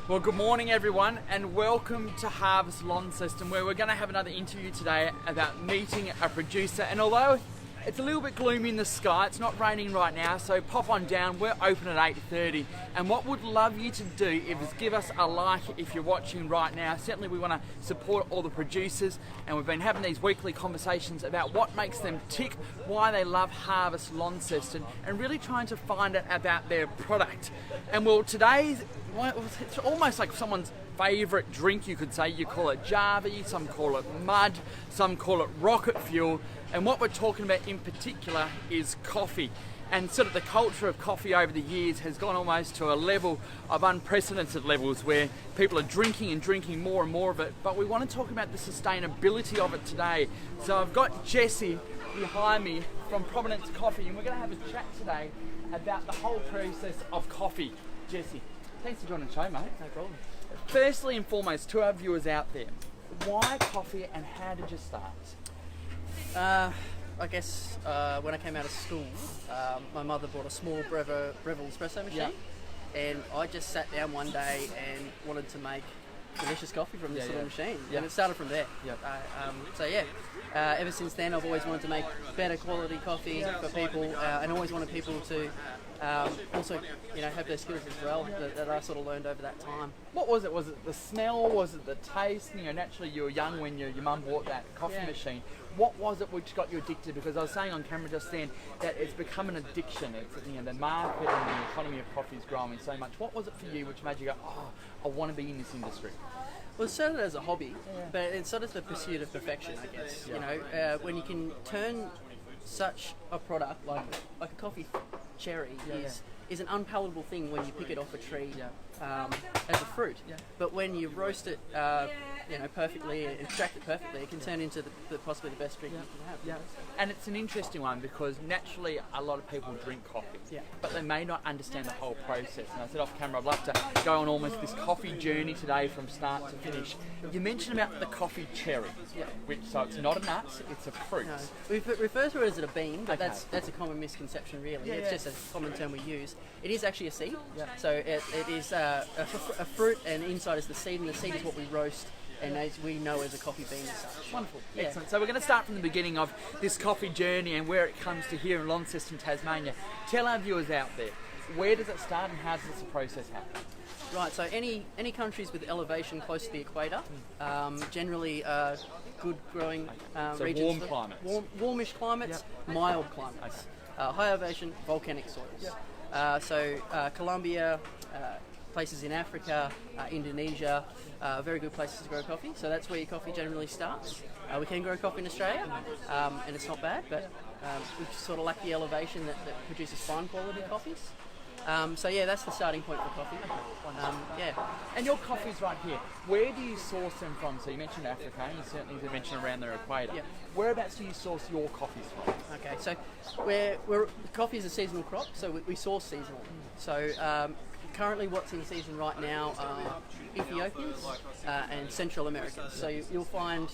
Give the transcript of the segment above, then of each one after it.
Well, good morning everyone and welcome to Harvest Launceston, where we're going to have another interview today about meeting a producer. And although it's a little bit gloomy in the sky, it's not raining right now, so pop on down. We're open at 8:30, and what we'd love you to do is give us a like if you're watching right now. Certainly we want to support all the producers, and we've been having these weekly conversations about what makes them tick, why they love Harvest Launceston, and really trying to find out about their product. And well, today's, it's almost like someone's favourite drink, you could say. You call it Jarvie, some call it Mud, some call it Rocket Fuel, and what we're talking about in particular is coffee. And sort of the culture of coffee over the years has gone almost to a level of unprecedented levels where people are drinking and drinking more and more of it, but we want to talk about the sustainability of it today. So I've got Jessie behind me from Provenance Coffee, and we're going to have a chat today about the whole process of coffee. Jessie, thanks for joining the show, mate. No problem. Firstly and foremost, to our viewers out there, why coffee and how did you start? I guess when I came out of school, my mother bought a small Breville espresso machine, and I just sat down one day and wanted to make delicious coffee from this little machine, and it started from there. Ever since then I've always wanted to make better quality coffee for people, and always wanted people to also, have those skills as well that I sort of learned over that time. What was it? Was it the smell? Was it the taste? Naturally you were young when your mum bought that coffee machine. What was it which got you addicted? Because I was saying on camera just then that it's become an addiction. It's, the market and the economy of coffee is growing so much. What was it for you which made you go, oh, I want to be in this industry? Well, it started as a hobby, but it's sort of the pursuit of perfection, I guess. When you can turn such a product like a coffee cherry is an unpalatable thing when you pick it off a tree as a fruit. But when you roast it, perfectly, extract it perfectly, it can turn into possibly the best drink you can have. And it's an interesting one because naturally a lot of people drink coffee, but they may not understand the whole process. And I said off camera, I'd love to go on almost this coffee journey today from start to finish. You mentioned about the coffee cherry, so it's not a nut, it's a fruit. No. We refer to it as a bean, but that's a common misconception really. It's just a common term we use. It is actually a seed, so it is a fruit, and inside is the seed, and the seed is what we roast, and as we know as a coffee bean as such. Wonderful, excellent. So we're going to start from the beginning of this coffee journey and where it comes to here in Launceston, Tasmania. Tell our viewers out there, where does it start and how does this process happen? Right, so any countries with elevation close to the equator, generally good growing regions. Warm climates. Warmish climates, mild climates. High elevation, volcanic soils. Colombia, places in Africa, Indonesia, very good places to grow coffee. So that's where your coffee generally starts. We can grow coffee in Australia, and it's not bad, but we sort of lack the elevation that produces fine quality coffees. That's the starting point for coffee. And your coffee's right here. Where do you source them from? So you mentioned Africa, and you certainly mentioned around the equator. Whereabouts do you source your coffees from? Okay, so coffee is a seasonal crop, so we source seasonal. So currently what's in season right now are Ethiopians and Central Americans. So you'll find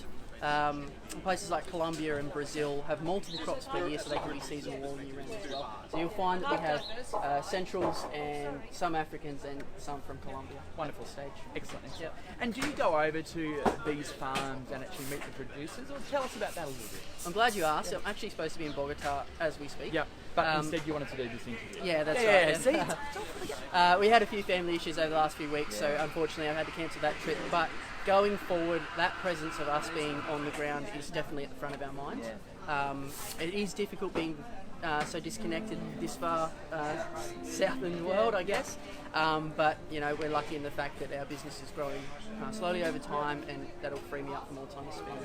places like Colombia and Brazil have multiple crops per year, so they can be seasonal all year round as well. So you'll find that we have Centrals and some Africans and some from Colombia. Wonderful stage. Excellent. And do you go over to these farms and actually meet the producers, or tell us about that a little bit? I'm glad you asked. I'm actually supposed to be in Bogota as we speak. But instead you wanted to do this interview. Yeah, that's right. We had a few family issues over the last few weeks, so unfortunately I've had to cancel that trip. But going forward, that presence of us being on the ground is definitely at the front of our minds. It is difficult being so disconnected this far south in the world, I guess. But we're lucky in the fact that our business is growing slowly over time, and that'll free me up for more time to spend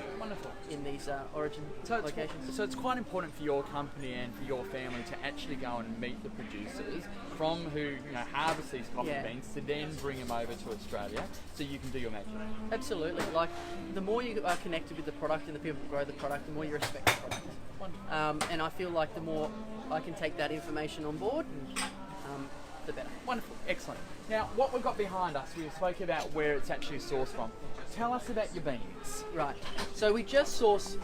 in these origin locations. So it's quite important for your company and for your family to actually go and meet the producers from who harvest these coffee beans to then bring them over to Australia so you can do your magic. Absolutely. Like, the more you are connected with the product and the people who grow the product, the more you respect the product. And I feel like the more I can take that information on board, the better. Wonderful, excellent. Now, what we've got behind us, we spoke about where it's actually sourced from. Tell us about your beans. Right, so we just source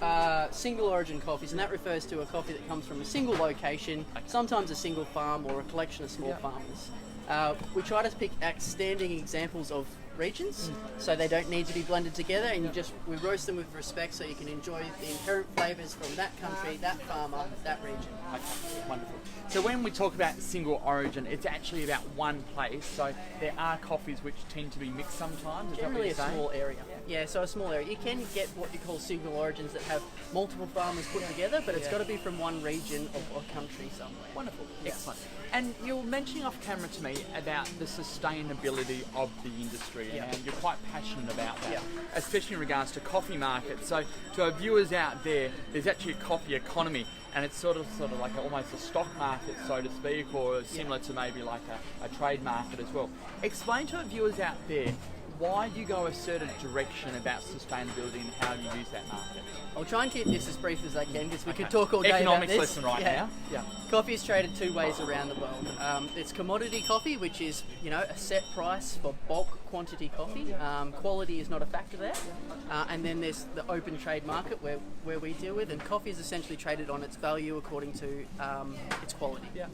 single origin coffees, and that refers to a coffee that comes from a single location, sometimes a single farm or a collection of small farmers. We try to pick outstanding examples of regions, so they don't need to be blended together, and we roast them with respect, so you can enjoy the inherent flavours from that country, that farmer, that region. Okay, wonderful. So when we talk about single origin, it's actually about one place. So there are coffees which tend to be mixed sometimes. Is Generally a that what you're small area. Yeah, so a small area. You can get what you call single origins that have multiple farmers put together, but it's got to be from one region or country somewhere. Wonderful, excellent. And you were mentioning off camera to me about the sustainability of the industry, and you're quite passionate about that, especially in regards to coffee markets. So to our viewers out there, there's actually a coffee economy, and it's sort of like almost a stock market, so to speak, or similar to maybe like a trade market as well. Explain to our viewers out there, why do you go a certain direction about sustainability and how you use that market? I'll try and keep this as brief as I can, because we could talk all day Economics about this. lesson now. Yeah. Coffee is traded two ways around the world. It's commodity coffee, which is a set price for bulk quantity coffee. Quality is not a factor there. And then there's the open trade market where we deal with, and coffee is essentially traded on its value according to its quality. Yeah.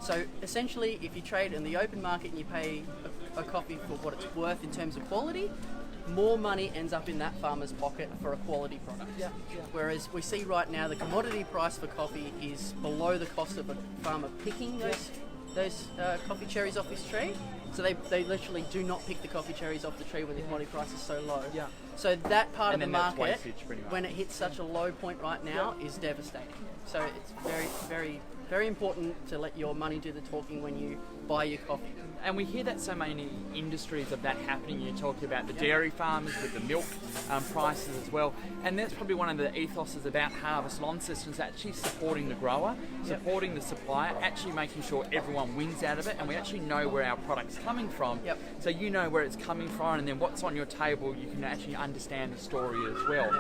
So essentially, if you trade in the open market and you pay a coffee for what it's worth in terms of quality, more money ends up in that farmer's pocket for a quality product. Whereas we see right now the commodity price for coffee is below the cost of a farmer picking those coffee cherries off his tree. So they literally do not pick the coffee cherries off the tree when the commodity price is so low. So that part of the market, wastage, when it hits such a low point right now, is devastating. So it's very, very, very important to let your money do the talking when you buy your coffee. And we hear that so many industries of that happening. You talk about the dairy farmers with the milk prices as well. And that's probably one of the ethoses about Harvest Launceston, is actually supporting the grower, supporting the supplier, actually making sure everyone wins out of it, and we actually know where our product's coming from. So you know where it's coming from, and then what's on your table, you can actually understand the story as well.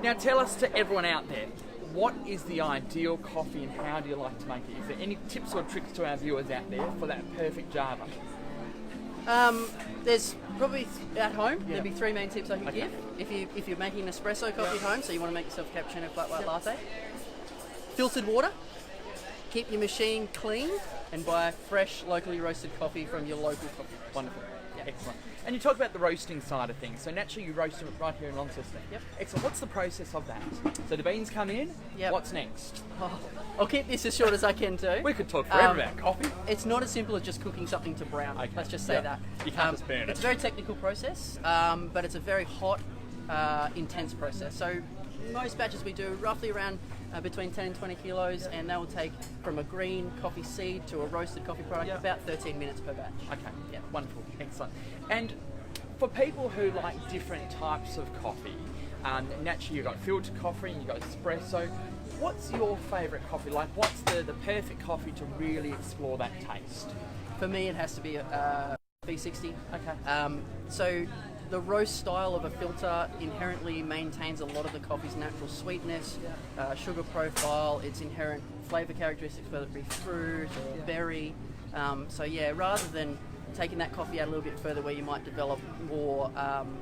Now tell us, to everyone out there, what is the ideal coffee and how do you like to make it? Is there any tips or tricks to our viewers out there for that perfect Java? There's probably at home, there'd be three main tips I can give. If you're making an espresso coffee at home, so you want to make yourself a cappuccino flat white latte, filtered water, keep your machine clean, and buy fresh, locally roasted coffee from your local coffee. Wonderful. Excellent. And you talk about the roasting side of things. So naturally you roast it right here in Launceston. Excellent. What's the process of that? So the beans come in. What's next? I'll keep this as short as I can too. We could talk forever about coffee. It's not as simple as just cooking something to brown. Let's just say that. You can't just burn it. It's a very technical process, but it's a very hot, intense process. So most batches we do roughly around between 10 and 20 kilos, and that will take from a green coffee seed to a roasted coffee product about 13 minutes per batch. Okay, wonderful, excellent. And for people who like different types of coffee, naturally you've got filtered coffee and you've got espresso. What's your favourite coffee? Like, what's the perfect coffee to really explore that taste? For me, it has to be a V60. So the roast style of a filter inherently maintains a lot of the coffee's natural sweetness, sugar profile, its inherent flavour characteristics, whether it be fruit or berry. Rather than taking that coffee out a little bit further where you might develop more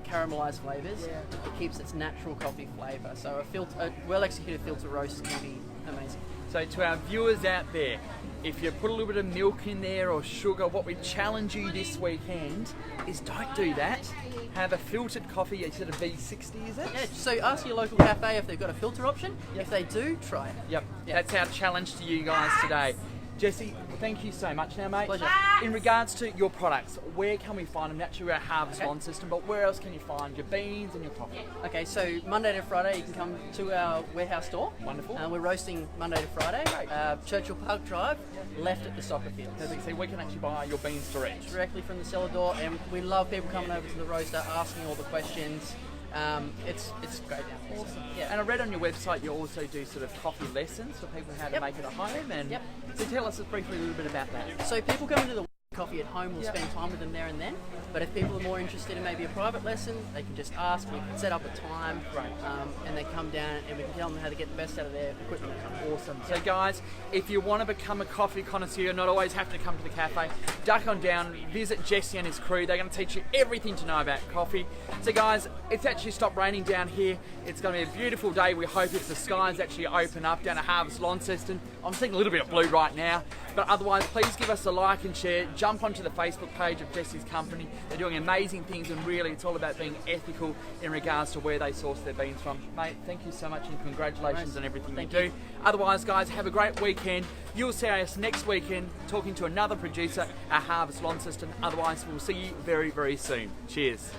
caramelised flavours, it keeps its natural coffee flavour. So a well-executed filter roast can be amazing. So to our viewers out there, if you put a little bit of milk in there or sugar, what we challenge you this weekend is don't do that. Have a filtered coffee. You said a V60, is it? Yeah, so ask your local cafe if they've got a filter option. If they do, try it. That's our challenge to you guys today. Jesse, thank you so much now, mate. Pleasure. In regards to your products, where can we find them? Naturally, we're at Harvest Launceston, but where else can you find your beans and your coffee? Okay, so Monday to Friday, you can come to our warehouse store. Wonderful. We're roasting Monday to Friday. Churchill Park Drive, left at the soccer field. Perfect. So we can actually buy your beans directly from the cellar door, and we love people coming over to the roaster, asking all the questions. It's great down here. Awesome. And I read on your website you also do sort of coffee lessons for people how to make it at home. And so tell us briefly a little bit about that. So people come into the coffee at home, we'll spend time with them there and then. But if people are more interested in maybe a private lesson, they can just ask, we can set up a time, and they come down and we can tell them how to get the best out of their equipment. Awesome. So guys, if you want to become a coffee connoisseur, not always have to come to the cafe, duck on down, visit Jesse and his crew. They're going to teach you everything to know about coffee. So guys, it's actually stopped raining down here. It's going to be a beautiful day. We hope if the skies actually open up down at Harvest Launceston. I'm seeing a little bit of blue right now, but otherwise please give us a like and share. jump onto the Facebook page of Jesse's company. They're doing amazing things, and really it's all about being ethical in regards to where they source their beans from. Mate, thank you so much, and congratulations on everything you do. Otherwise, guys, have a great weekend. You'll see us next weekend talking to another producer at Harvest Launceston. Otherwise, we'll see you very, very soon. Cheers.